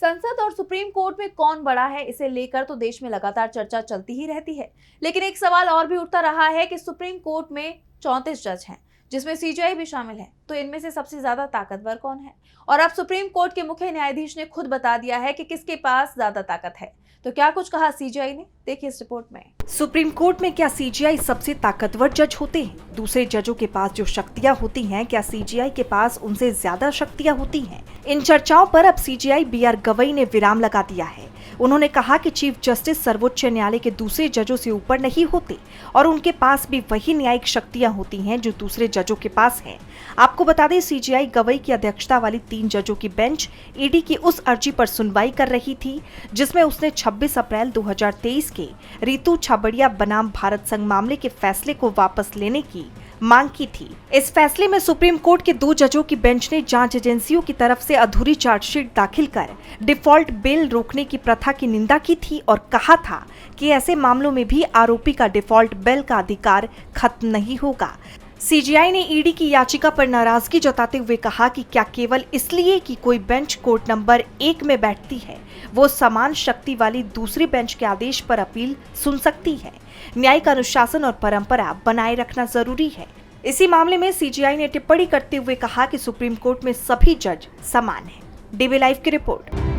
संसद और supreme court में कौन बड़ा है, इसे लेकर तो देश में लगातार चर्चा चलती ही रहती है। लेकिन एक सवाल और भी उठता रहा है कि सुप्रीम कोर्ट में 34 जज हैं, जिसमें सीजेआई भी शामिल है। तो इनमें से सबसे ज्यादा ताकतवर कौन है? और अब सुप्रीम कोर्ट के मुख्य न्यायाधीश ने खुद बता दिया है कि किसके पास ज्यादा ताकत है। तो क्या कुछ कहा सीजेआई ने, देखिए इस रिपोर्ट में। सुप्रीम कोर्ट में क्या सीजेआई सबसे ताकतवर जज होते हैं? दूसरे जजों के पास जो शक्तियां होती हैं, क्या सीजेआई के पास उनसे ज्यादा शक्तियां होती हैं? इन चर्चाओं पर अब सीजेआई बीआर गवई ने विराम लगा दिया है। उन्होंने कहा कि चीफ जस्टिस सर्वोच्च न्यायालय के दूसरे जजों से ऊपर नहीं होते और उनके पास भी वही न्यायिक शक्तियां होती हैं जो दूसरे जजों के पास हैं। आपको बता दें, सीजेआई गवई की अध्यक्षता वाली 3 जजों की बेंच ईडी की उस अर्जी पर सुनवाई कर रही थी जिसमें उसने 26 अप्रैल 2023 के रितु छाबड़िया बनाम भारत संघ मामले के फैसले को वापस लेने की मांग की थी। इस फैसले में सुप्रीम कोर्ट के 2 जजों की बेंच ने जांच एजेंसियों की तरफ से अधूरी चार्जशीट दाखिल कर डिफॉल्ट बेल रोकने की प्रथा की निंदा की थी और कहा था कि ऐसे मामलों में भी आरोपी का डिफॉल्ट बेल का अधिकार खत्म नहीं होगा। सीजेआई ने ईडी की याचिका पर नाराजगी जताते हुए कहा कि क्या केवल इसलिए कि कोई बेंच कोर्ट नंबर 1 में बैठती है, वो समान शक्ति वाली दूसरी बेंच के आदेश पर अपील सुन सकती है। न्यायिक अनुशासन और परंपरा बनाए रखना जरूरी है। इसी मामले में सीजेआई ने टिप्पणी करते हुए कहा कि सुप्रीम कोर्ट में सभी जज समान हैं। डीवी लाइव की रिपोर्ट।